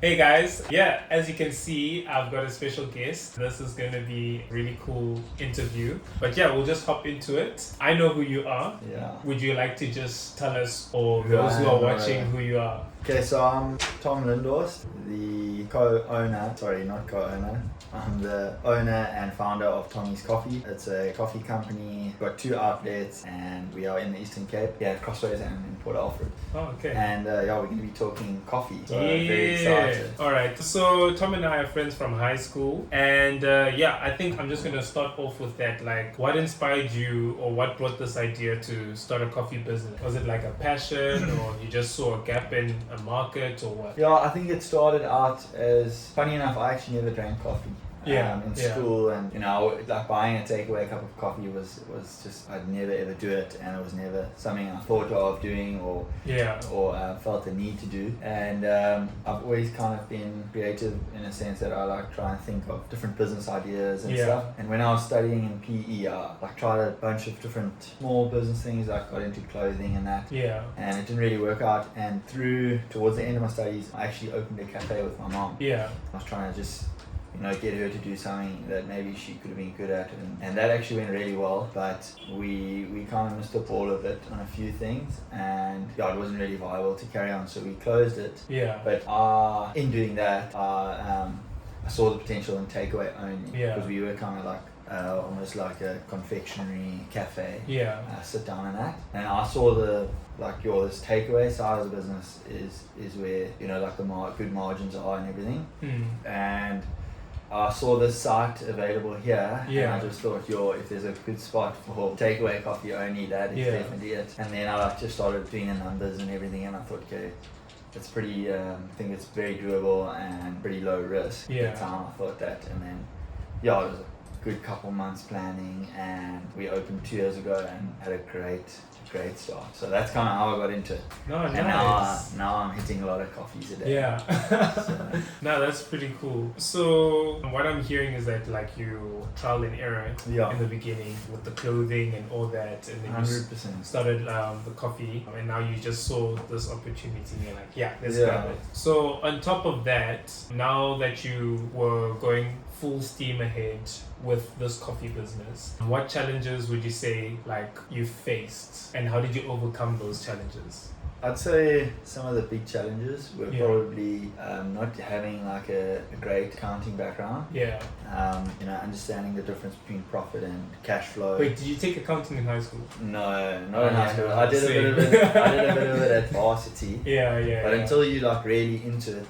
Hey guys, yeah, as you can see, I've got a special guest. This is going to be a really cool interview. But yeah, we'll just hop into it. I know who you are. Yeah. Would you like to just tell us, or Who those I who are am, watching, who you are? Okay, so I'm Tom Lindhorst, the co-owner, sorry, not co-owner. I'm the owner and founder of Tommy's Coffee. It's a coffee company, got 2 outlets, and we are in the Eastern Cape, at Crossways and in Port Alfred. Oh, okay. And we're going to be talking coffee, so I'm very excited. All right. So Tom and I are friends from high school, and I think I'm just gonna start off with that. Like, what inspired you, or what brought this idea to start a coffee business? Was it like a passion, or you just saw a gap in a market, or what? Yeah, I think it started out as, funny enough, I actually never drank coffee. In school, and like buying a takeaway cup of coffee was just, I'd never ever do it, and it was never something I thought of doing or felt a need to do. And I've always kind of been creative in a sense that I like try and think of different business ideas and stuff. And when I was studying in PE, I like tried a bunch of different small business things. I got into clothing and that, and it didn't really work out. And towards the end of my studies, I actually opened a cafe with my mom. I was trying to just get her to do something that maybe she could have been good at, and that actually went really well, but we kind of missed up all of it on a few things, and it wasn't really viable to carry on, so we closed it. But in doing that, I saw the potential in takeaway only, because we were kind of like almost like a confectionery cafe, sit down and that, and I saw this takeaway side of the business is where like the good margins are and everything. And I saw this site available here, and I just thought, if there's a good spot for takeaway coffee only, that is definitely it. And then I just started doing the numbers and everything, and I thought, okay, it's pretty, I think it's very doable and pretty low risk. At the time I thought that, and then, it was a good couple months planning, and we opened 2 years ago and had a great start. So that's kind of how I got into it. Nice. And now I'm hitting a lot of coffees a day. No, that's pretty cool. So what I'm hearing is that like you trial and error in the beginning with the clothing and all that, and then 100%. you started the coffee, and now you just saw this opportunity and you're like, let's grab it. So on top of that, now that you were going full steam ahead with this coffee business, what challenges would you say like you faced, and how did you overcome those challenges? I'd say some of the big challenges were probably not having like a great accounting background. Understanding the difference between profit and cash flow. Wait, did you take accounting in high school? No, not in high school. I did a bit of it. I did a bit of it at varsity. But until you like really into it,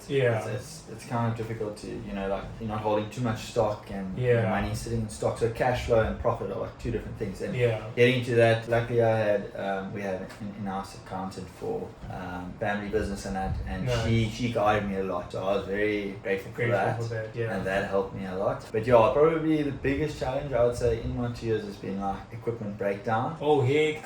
it's kind of difficult to like you're not holding too much stock and money sitting in stock. So cash flow and profit are like 2 different things. And getting to that, luckily I had we had an in-house accountant for family business and that, and she guided me a lot, so I was very grateful for that, and that helped me a lot. But probably the biggest challenge I would say in my 2 years has been like equipment breakdown. Oh heck.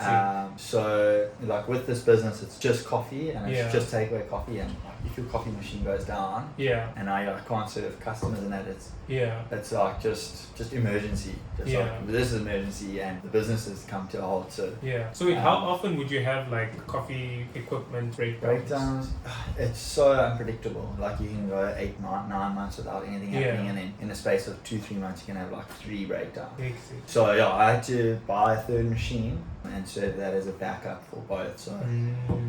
So like with this business, it's just coffee, and it's just takeaway coffee, and if your coffee machine goes down and I can't serve customers and that, it's like just emergency, like this is emergency, and the business has come to a halt. So how often would you have like coffee equipment breakdowns? It's so unpredictable. Like you can go 8, 9 months without anything happening, and then in the space of 2-3 months you can have like 3 breakdowns. So I had to buy a third machine and serve that as a backup for both. So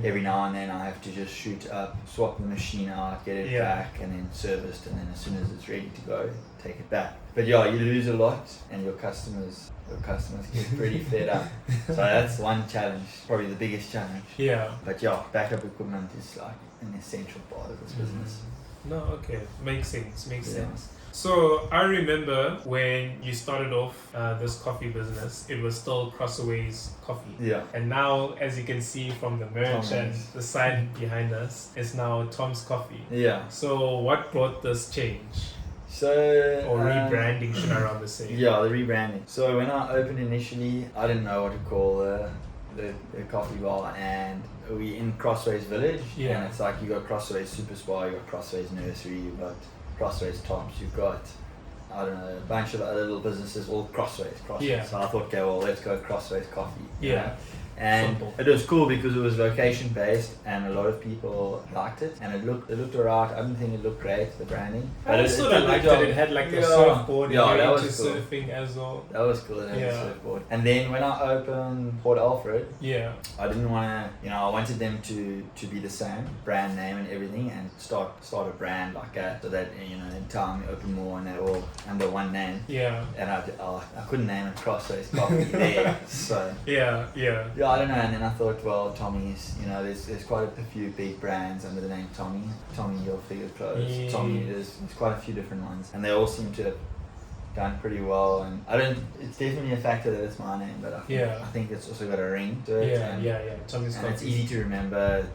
every now and then I have to just shoot up, swap the machine out, get it back, and then serviced, and then as soon as it's ready to go, take it back. But you lose a lot, and your customers get pretty fed up. So that's one challenge, probably the biggest challenge. But backup equipment is like an essential part of this business. No, okay, makes sense. So I remember when you started off this coffee business, it was still Crossways Coffee. And now, as you can see from the merch and the sign behind us, it's now Tom's Coffee. So what brought this change? Or rebranding, should I rather say? The rebranding. So when I opened initially, I didn't know what to call the coffee bar, and we in Crossways Village, and it's like you got Crossways Super Spa, you got Crossways Nursery, you got Crossways Tops, you've got a bunch of other little businesses, all Crossways. So I thought, okay, well, let's go Crossways Coffee. And simple. it was cool because it was location based and a lot of people liked it, and it looked alright. I didn't think it looked great, the branding. But I sort of liked it. It had like a surfboard and that into was cool. surfing as well. That was cool, it had a surfboard. And then when I opened Port Alfred, I didn't want to, I wanted them to be the same brand name and everything, and start a brand like that, so that in time we open more and they're all under one name. And I couldn't name it Crossways Coffee there, so yeah, I don't know. And then I thought, well, Tommy's, there's quite a few big brands under the name Tommy Hilfiger clothes. Tommy, there's quite a few different ones, and they all seem to have done pretty well. And it's definitely a factor that it's my name, but I think it's also got a ring to it. Tommy's and it's easy to remember.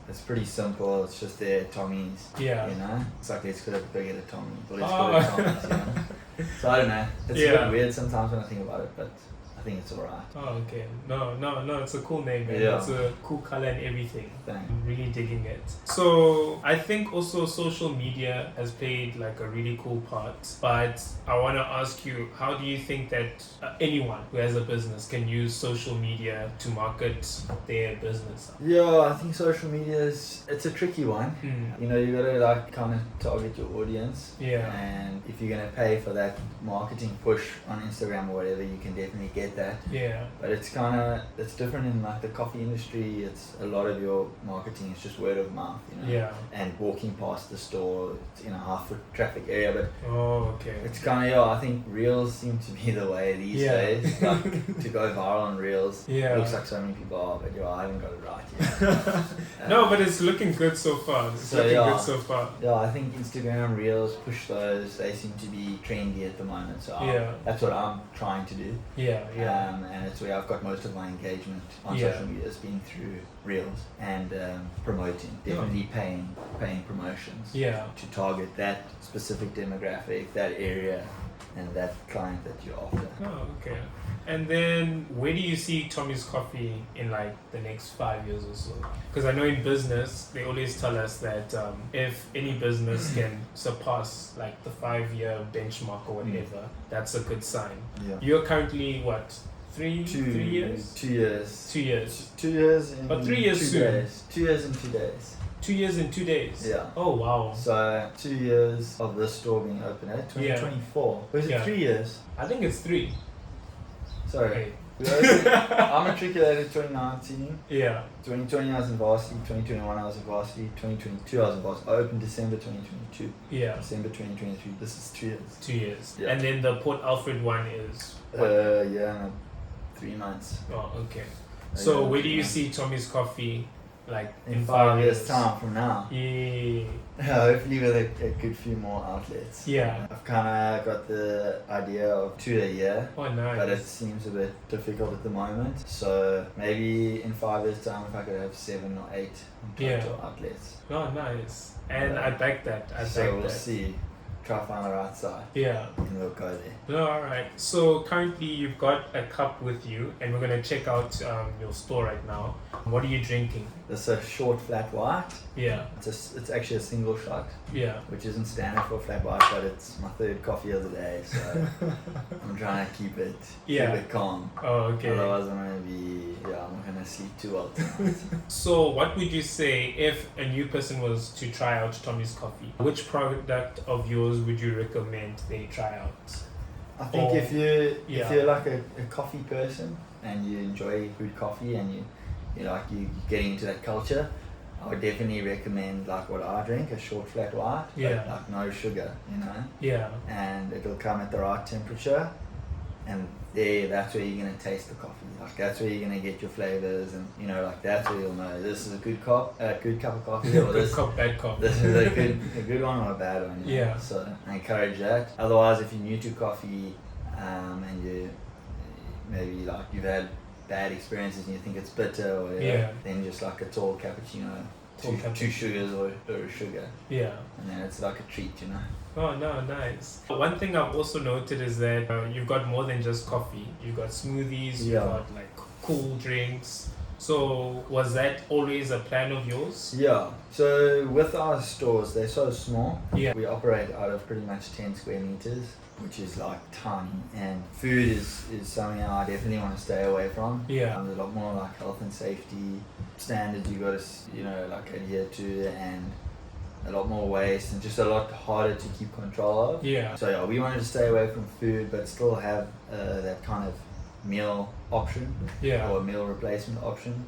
It's pretty simple. It's just there, Tommy's. It's like let's put a bigger Tommy, but let's put it Tommy's. So I don't know. It's a bit weird sometimes when I think about it, but I think it's alright. Oh, okay. No, it's a cool name, man. It's a cool color and everything. Thanks. I'm really digging it. So I think also social media has played like a really cool part. But I want to ask you, how do you think that anyone who has a business can use social media to market their business? Yeah, I think social media it's a tricky one. You gotta like kind of target your audience. And if you're gonna pay for that marketing push on Instagram or whatever, you can definitely get that. But it's different in like the coffee industry. It's a lot of your marketing is just word of mouth, and walking past the store, it's in a half-foot traffic area. But it's kind of I think Reels seem to be the way these days. Like, to go viral on Reels. It looks like so many people are, but I haven't got it right yet. No, but it's looking good so far. Good so far. Yeah, I think Instagram Reels push those. They seem to be trendy at the moment. So that's what I'm trying to do. And it's where I've got most of my engagement on social media has been through Reels and promoting, definitely paying promotions to target that specific demographic, that area, and that client that you're after. Oh, okay. And then where do you see Tommy's Coffee in like the next 5 years or so? Because I know in business, they always tell us that if any business can surpass like the 5-year benchmark or whatever, that's a good sign. You're currently what? 3 years? 2 years. 2 years. 2 years in but 3 years 2 soon. days. 2 years in 2 days. 2 years in 2 days? Yeah. Oh, wow. So 2 years of this store being open at 2024. Or is it 3 years? I think it's 3. Sorry. I matriculated 2019. 2020 I was in varsity, 2021 I was in varsity, 2022 I was in varsity. I opened December 2022. December 2023. This is 2 years. 2 years. And then the Port Alfred one is? No, 3 months. Oh, okay. So where do you see Tommy's Coffee like in 5 years time from now? Yeah. Hopefully with a good few more outlets. I've kind of got the idea of 2 a year. Oh, nice. But it seems a bit difficult at the moment. So maybe in 5 years time if I could have 7 or 8 total outlets. Oh, nice. And I back that. So we'll see. Try to find the right side. And we'll go there. Alright. So currently you've got a cup with you and we're going to check out your store right now. What are you drinking? It's a short flat white. It's actually a single shot. Which isn't standard for a flat white, but it's my 3rd coffee of the day, so I'm trying to keep it calm. Oh, okay. Otherwise I'm not gonna sleep too well tonight. So what would you say if a new person was to try out Tommy's Coffee? Which product of yours would you recommend they try out? I think if you're like a coffee person and you enjoy good coffee and you getting into that culture, I would definitely recommend like what I drink, a short flat white, but like no sugar, and it'll come at the right temperature, and that's where you're gonna taste the coffee. Like that's where you're gonna get your flavors, and like that's where you'll know this is a good cup of coffee, or good cup, bad coffee. This is a good one or a bad one. So I encourage that. Otherwise, if you're new to coffee, and you maybe like you've had bad experiences and you think it's bitter or whatever, then just like a tall cappuccino, two sugars or a sugar. And then it's like a treat, Oh, no, nice. One thing I've also noted is that you've got more than just coffee. You've got smoothies, you've got like cool drinks. So was that always a plan of yours? Yeah. So with our stores, they're so small. Yeah. We operate out of pretty much 10 square meters, which is like tiny. And food is something I definitely want to stay away from. Yeah. There's a lot more like health and safety standards you got to, like adhere to, and a lot more waste and just a lot harder to keep control of. Yeah. So yeah, we wanted to stay away from food, but still have that kind of meal option, Yeah. or meal replacement option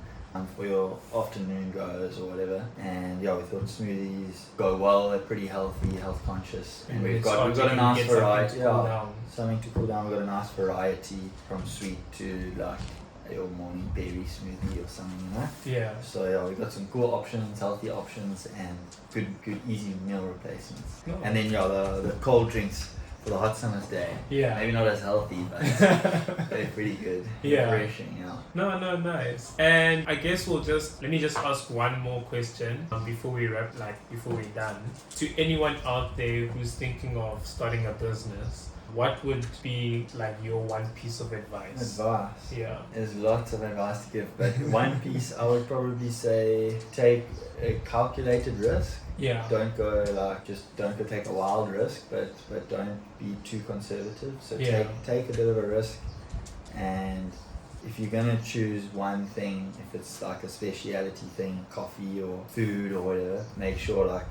for your afternoon goes or whatever. And yeah, we thought smoothies go well. They're pretty healthy, health conscious, and we've got a nice variety. Something to cool down. We've got a nice variety from sweet to like your morning berry smoothie or something, Yeah. So yeah, we've got some cool options, healthy options, and good easy meal replacements. No. And then yeah, the cold drinks for the hot summer's day. Yeah. Maybe not as healthy, but they're pretty good. Yeah. Refreshing, yeah. No, nice. And I guess let me just ask one more question before we wrap, before we're done. To anyone out there who's thinking of starting a business, what would be like your one piece of advice? Yeah. There's lots of advice to give, but one piece I would probably say take a calculated risk. Yeah. Don't go take a wild risk, but don't be too conservative. So take a bit of a risk, and if you're gonna choose one thing, if it's like a speciality thing, coffee or food or whatever, make sure like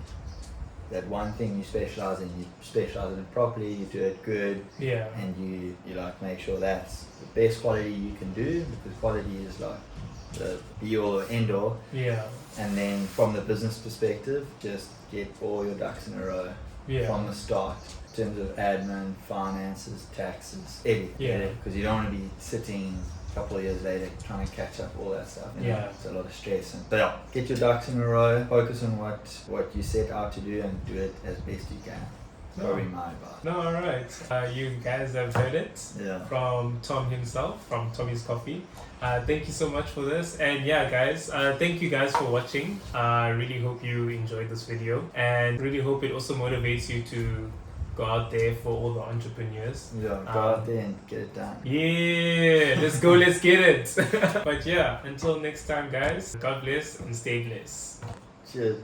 that one thing you specialize in it properly, you do it good, and you like make sure that's the best quality you can do, because quality is like the be all or end all. Yeah. And then from the business perspective, just get all your ducks in a row from the start, in terms of admin, finances, taxes, everything. Yeah. Because you don't want to be sitting a couple of years later trying to catch up all that stuff. Yeah. It's a lot of stress. But yeah, get your ducks in a row, focus on what you set out to do, and do it as best you can. Probably my advice. No, alright. You guys have heard it from Tom himself, from Tommy's Coffee. Thank you so much for this. And yeah, guys, thank you guys for watching. I really hope you enjoyed this video, and really hope it also motivates you to go out there for all the entrepreneurs. Yeah, go out there and get it done. Yeah, let's go, let's get it. But yeah, until next time, guys, God bless and stay blessed. Cheers.